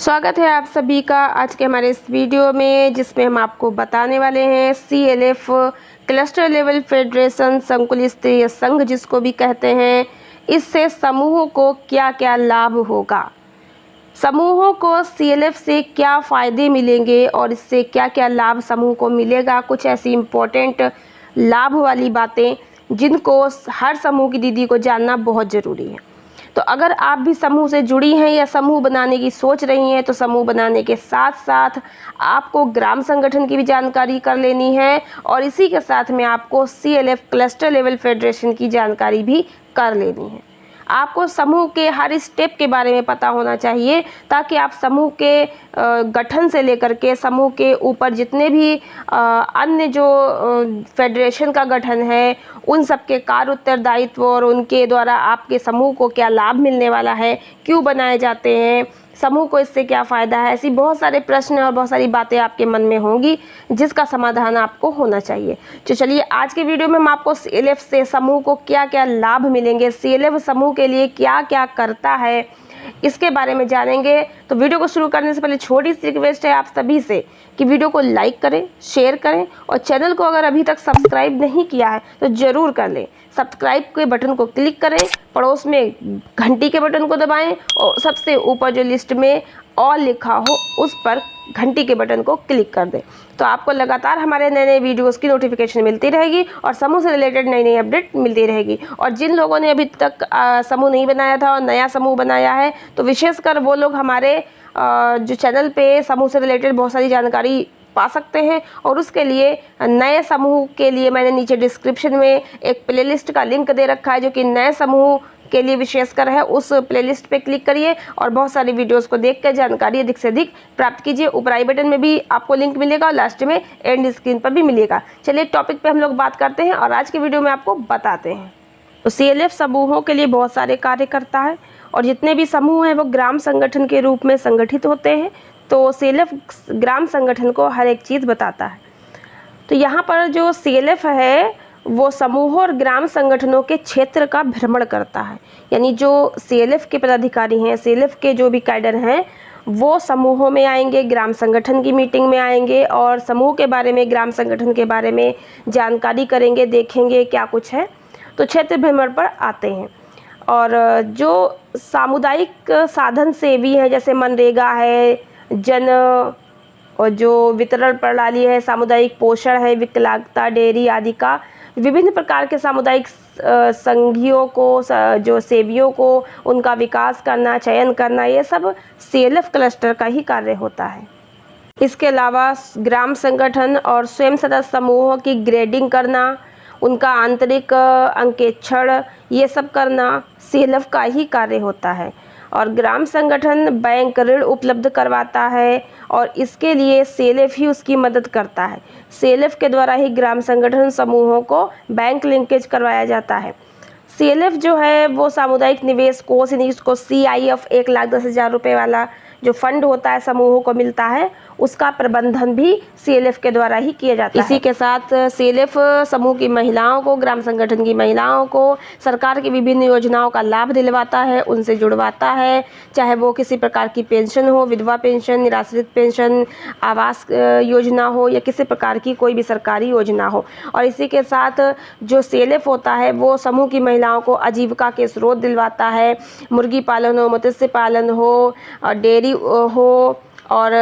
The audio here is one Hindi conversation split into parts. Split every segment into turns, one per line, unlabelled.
स्वागत है आप सभी का आज के हमारे इस वीडियो में, जिसमें हम आपको बताने वाले हैं CLF क्लस्टर लेवल फेडरेशन संकुल स्तरीय संघ जिसको भी कहते हैं, इससे समूहों को क्या क्या लाभ होगा, समूहों को CLF से क्या फ़ायदे मिलेंगे और इससे क्या क्या लाभ समूह को मिलेगा। कुछ ऐसी इम्पोर्टेंट लाभ वाली बातें जिनको हर समूह की दीदी को जानना बहुत ज़रूरी है। तो अगर आप भी समूह से जुड़ी हैं या समूह बनाने की सोच रही हैं, तो समूह बनाने के साथ साथ आपको ग्राम संगठन की भी जानकारी कर लेनी है और इसी के साथ में आपको CLF क्लस्टर लेवल फेडरेशन की जानकारी भी कर लेनी है। आपको समूह के हर स्टेप के बारे में पता होना चाहिए ताकि आप समूह के गठन से लेकर के समूह के ऊपर जितने भी अन्य जो फेडरेशन का गठन है उन सब के कार्य उत्तरदायित्व और उनके द्वारा आपके समूह को क्या लाभ मिलने वाला है, क्यों बनाए जाते हैं, समूह को इससे क्या फ़ायदा है, ऐसी बहुत सारे प्रश्न और बहुत सारी बातें आपके मन में होंगी जिसका समाधान आपको होना चाहिए। तो चलिए आज के वीडियो में हम आपको CLF से समूह को क्या क्या लाभ मिलेंगे, CLF समूह के लिए क्या क्या करता है, इसके बारे में जानेंगे। तो वीडियो को शुरू करने से पहले छोटी सी रिक्वेस्ट है आप सभी से कि वीडियो को लाइक करें, शेयर करें और चैनल को अगर अभी तक सब्सक्राइब नहीं किया है तो ज़रूर कर लें। सब्सक्राइब के बटन को क्लिक करें, पड़ोस में घंटी के बटन को दबाएं और सबसे ऊपर जो लिस्ट में ऑल लिखा हो उस पर घंटी के बटन को क्लिक कर दें। तो आपको लगातार हमारे नए नए वीडियोस की नोटिफिकेशन मिलती रहेगी और समूह से रिलेटेड नई नई अपडेट मिलती रहेगी। और जिन लोगों ने अभी तक समूह नहीं बनाया था और नया समूह बनाया है, तो विशेषकर वो लोग हमारे जो चैनल पे समूह से रिलेटेड बहुत सारी जानकारी पा सकते हैं। और उसके लिए नए समूह के लिए मैंने नीचे डिस्क्रिप्शन में एक प्लेलिस्ट का लिंक दे रखा है जो कि नए समूह के लिए विशेषकर है। उस प्लेलिस्ट पे क्लिक करिए और बहुत सारी वीडियोस को देख कर जानकारी अधिक से अधिक प्राप्त कीजिए। ऊपर आई बटन में भी आपको लिंक मिलेगा और लास्ट में एंड स्क्रीन पर भी मिलेगा। चलिए टॉपिक पे हम लोग बात करते हैं और आज के वीडियो में आपको बताते हैं। तो CLF समूहों के लिए बहुत सारे कार्य करता है और जितने भी समूह हैं वो ग्राम संगठन के रूप में संगठित होते हैं। तो CLF ग्राम संगठन को हर एक चीज़ बताता है। तो यहाँ पर जो CLF है वो समूहों और ग्राम संगठनों के क्षेत्र का भ्रमण करता है। यानी जो CLF के पदाधिकारी हैं, CLF के जो भी कैडर हैं, वो समूहों में आएंगे, ग्राम संगठन की मीटिंग में आएंगे और समूह के बारे में, ग्राम संगठन के बारे में जानकारी करेंगे, देखेंगे क्या कुछ है। तो क्षेत्र भ्रमण पर आते हैं। और जो सामुदायिक साधन सेवी हैं जैसे मनरेगा है, जन और जो वितरण प्रणाली है, सामुदायिक पोषण है, विकलांगता डेयरी आदि का विभिन्न प्रकार के सामुदायिक संघियों को, जो सेवियों को उनका विकास करना, चयन करना, ये सब CLF क्लस्टर का ही कार्य होता है। इसके अलावा ग्राम संगठन और स्वयं सदस्य समूहों की ग्रेडिंग करना, उनका आंतरिक अंकेक्षण, ये सब करना CLF का ही कार्य होता है। और ग्राम संगठन बैंक ऋण उपलब्ध करवाता है और इसके लिए CLF ही उसकी मदद करता है। CLF के द्वारा ही ग्राम संगठन समूहों को बैंक लिंकेज करवाया जाता है। CLF जो है वो सामुदायिक निवेश कोष, यानी इसको CIF 1,10,000 रुपये वाला जो फंड होता है समूहों को मिलता है, उसका प्रबंधन भी CLF के द्वारा ही किया जाता है। इसी के साथ CLF समूह की महिलाओं को, ग्राम संगठन की महिलाओं को सरकार की विभिन्न योजनाओं का लाभ दिलवाता है, उनसे जुड़वाता है, चाहे वो किसी प्रकार की पेंशन हो, विधवा पेंशन, निराश्रित पेंशन, आवास योजना हो या किसी प्रकार की कोई भी सरकारी योजना हो। और इसी के साथ जो CLF होता है वो समूह की महिलाओं को आजीविका के स्रोत दिलवाता है, मुर्गी पालन हो, मत्स्य पालन हो, डेयरी हो और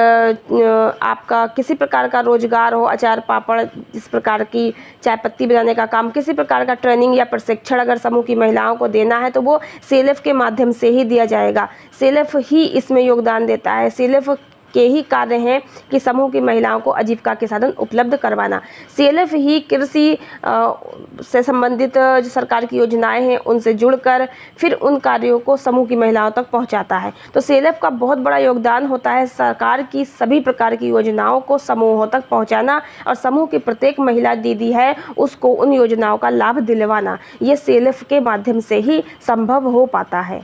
आपका किसी प्रकार का रोजगार हो, अचार पापड़, जिस प्रकार की चाय पत्ती बनाने का काम, किसी प्रकार का ट्रेनिंग या प्रशिक्षण अगर समूह की महिलाओं को देना है तो वो CLF के माध्यम से ही दिया जाएगा। CLF ही इसमें योगदान देता है। CLF के ही कार्य हैं कि समूह की महिलाओं को आजीविका के साधन उपलब्ध करवाना। CLF ही कृषि से संबंधित जो सरकार की योजनाएं हैं उनसे जुड़कर फिर उन कार्यों को समूह की महिलाओं तक पहुंचाता है। तो CLF का बहुत बड़ा योगदान होता है सरकार की सभी प्रकार की योजनाओं को समूहों तक पहुंचाना और समूह की प्रत्येक महिला दीदी है उसको उन योजनाओं का लाभ दिलवाना। ये CLF के माध्यम से ही संभव हो पाता है।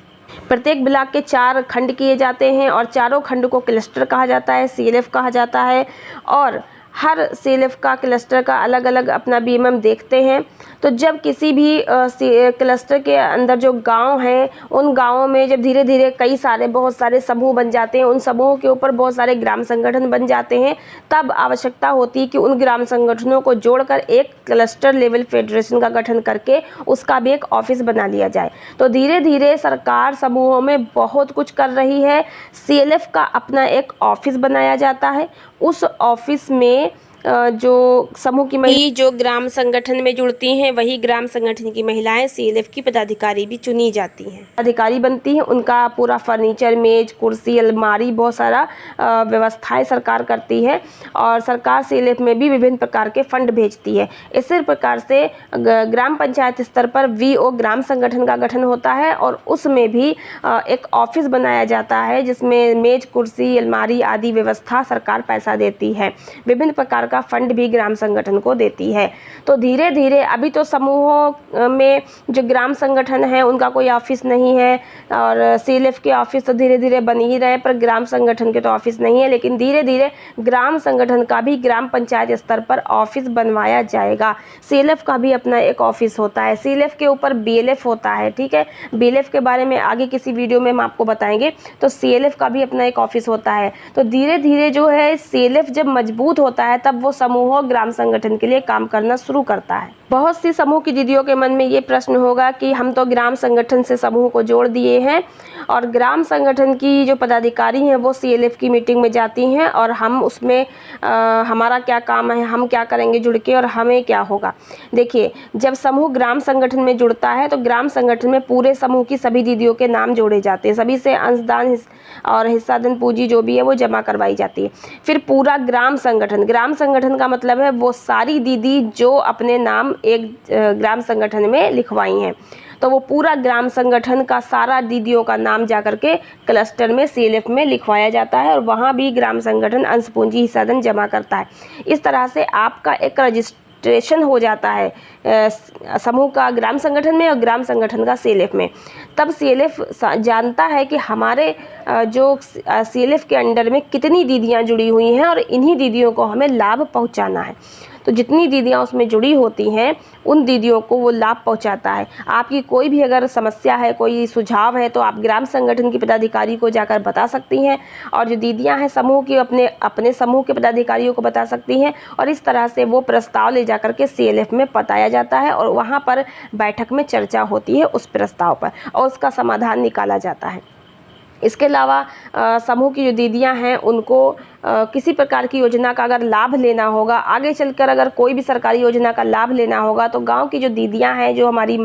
प्रत्येक ब्लॉक के 4 खंड किए जाते हैं और चारों खंड को क्लस्टर कहा जाता है, CLF कहा जाता है। और हर सीएलएफ का क्लस्टर का अलग अलग अपना बीएमएम देखते हैं। तो जब किसी भी क्लस्टर के अंदर जो गांव हैं, उन गांवों में जब धीरे धीरे कई सारे बहुत सारे समूह बन जाते हैं, उन समूहों के ऊपर बहुत सारे ग्राम संगठन बन जाते हैं, तब आवश्यकता होती है कि उन ग्राम संगठनों को जोड़कर एक क्लस्टर लेवल फेडरेशन का गठन करके उसका भी एक ऑफिस बना लिया जाए। तो धीरे धीरे सरकार समूहों में बहुत कुछ कर रही है। सीएलएफ का अपना एक ऑफिस बनाया जाता है। उस ऑफिस में जो समूह की महिला जो ग्राम संगठन में जुड़ती हैं, वही ग्राम संगठन की महिलाएं सीएलएफ की पदाधिकारी भी चुनी जाती हैं, अधिकारी बनती हैं। उनका पूरा फर्नीचर, मेज, कुर्सी, अलमारी, बहुत सारा व्यवस्थाएं सरकार करती है। और सरकार सीएलएफ में भी विभिन्न प्रकार के फंड भेजती है। इसी प्रकार से ग्राम पंचायत स्तर पर वीओ ग्राम संगठन का गठन होता है और उसमें भी एक ऑफिस बनाया जाता है, जिसमें मेज, कुर्सी, अलमारी आदि व्यवस्था सरकार पैसा देती है। विभिन्न प्रकार का फंड भी ग्राम संगठन को देती है। तो धीरे धीरे अभी तो समूहों में जो ग्राम संगठन है उनका कोई ऑफिस नहीं है, और सीएलएफ के ऑफिस तो धीरे धीरे बन ही रहे, पर ग्राम संगठन के तो ऑफिस नहीं है। लेकिन धीरे धीरे ग्राम संगठन का भी ग्राम पंचायत स्तर पर ऑफिस बनवाया जाएगा। सीएलएफ का भी अपना एक ऑफिस होता है। सीएलएफ के ऊपर बीएलएफ होता है, ठीक है। बीएलएफ के बारे में आगे किसी वीडियो में हम आपको बताएंगे। तो सीएलएफ का भी अपना एक ऑफिस होता है। तो धीरे धीरे जो है सीएलएफ जब मजबूत होता है, तब वो समूह ग्राम संगठन के लिए काम करना शुरू करता है। बहुत सी समूह की दीदियों के मन में ये प्रश्न होगा कि हम तो ग्राम संगठन से समूह को जोड़ दिए हैं, और ग्राम संगठन की जो पदाधिकारी हैं वो सीएलएफ की मीटिंग में जाती हैं, और हम उसमें हमारा क्या काम है, हम क्या करेंगे जुड़ के, और हमें क्या होगा। देखिए, जब समूह ग्राम संगठन में जुड़ता है तो ग्राम संगठन में पूरे समूह की सभी दीदियों के नाम जोड़े जाते हैं। सभी से अंशदान और हिस्सादान पूंजी जो भी है वो जमा करवाई जाती है। फिर पूरा ग्राम संगठन का मतलब है वो सारी दीदी जो अपने नाम एक ग्राम संगठन में लिखवाई हैं, तो वो पूरा ग्राम संगठन का सारा दीदियों का नाम जाकर के क्लस्टर में सीएलएफ में लिखवाया जाता है, और वहाँ भी ग्राम संगठन अंश पूंजी हिस्सादान जमा करता है। इस तरह से आपका एक रजिस्ट्रेशन हो जाता है समूह का ग्राम संगठन में और ग्राम संगठन का सीएलएफ में। तब सीएलएफ जानता है कि हमारे जो सीएलएफ के अंडर में कितनी दीदियाँ जुड़ी हुई हैं, और इन्हीं दीदियों को हमें लाभ पहुंचाना है। तो जितनी दीदियाँ उसमें जुड़ी होती हैं, उन दीदियों को वो लाभ पहुंचाता है। आपकी कोई भी अगर समस्या है, कोई सुझाव है, तो आप ग्राम संगठन की पदाधिकारी को जाकर बता सकती हैं, और जो दीदियाँ हैं समूह की अपने समूह के पदाधिकारियों को बता सकती हैं, और इस तरह से वो प्रस्ताव ले जाकर के सीएलएफ में बताया जाता है, और वहाँ पर बैठक में चर्चा होती है उस प्रस्ताव पर, और उसका समाधान निकाला जाता है। इसके अलावा समूह की जो दीदियां हैं उनको किसी प्रकार की योजना का अगर लाभ लेना होगा, आगे चलकर अगर कोई भी सरकारी योजना का लाभ लेना होगा, तो गांव की जो दीदियां हैं, जो हमारी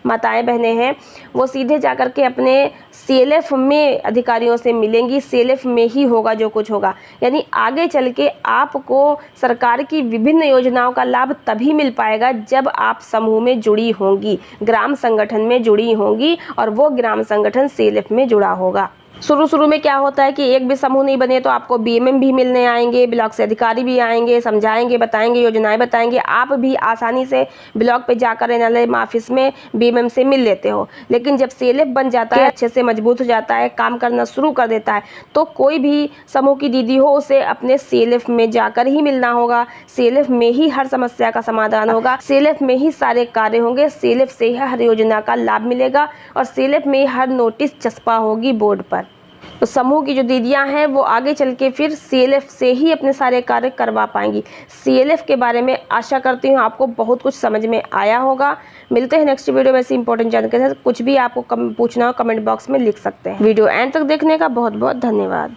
माताएं बहनें हैं, वो सीधे जाकर के अपने सीएलएफ में अधिकारियों से मिलेंगी। सीएलएफ में ही होगा जो कुछ होगा, यानी आगे चल के आपको सरकार की विभिन्न योजनाओं का लाभ तभी मिल पाएगा जब आप समूह में जुड़ी होंगी, ग्राम संगठन में जुड़ी होंगी, और वो ग्राम संगठन सीएलएफ में जुड़ा होगा। शुरू में क्या होता है कि एक भी समूह नहीं बने तो आपको बीएमएम भी मिलने आएंगे, ब्लॉक से अधिकारी भी आएंगे, समझाएंगे, बताएंगे, योजनाएं बताएंगे। आप भी आसानी से ब्लॉक पे जाकर एनआरएलएम ऑफिस में बीएमएम से मिल लेते हो। लेकिन जब सीएलएफ बन जाता है, अच्छे से मजबूत हो जाता है, काम करना शुरू कर देता है, तो कोई भी समूह की दीदी हो उसे अपने सीएलएफ में जाकर ही मिलना होगा। सीएलएफ में ही हर समस्या का समाधान होगा, सीएलएफ में ही सारे कार्य होंगे, सीएलएफ से ही हर योजना का लाभ मिलेगा, और सीएलएफ में ही हर नोटिस चस्पा होगी बोर्ड पर। तो समूह की जो दीदियां हैं वो आगे चल के फिर सीएलएफ से ही अपने सारे कार्य करवा पाएंगी। सीएलएफ के बारे में आशा करती हूँ आपको बहुत कुछ समझ में आया होगा। मिलते हैं नेक्स्ट वीडियो में ऐसी इंपॉर्टेंट जानकारी। कुछ भी आपको पूछना हो कमेंट बॉक्स में लिख सकते हैं। वीडियो एंड तक देखने का बहुत बहुत धन्यवाद।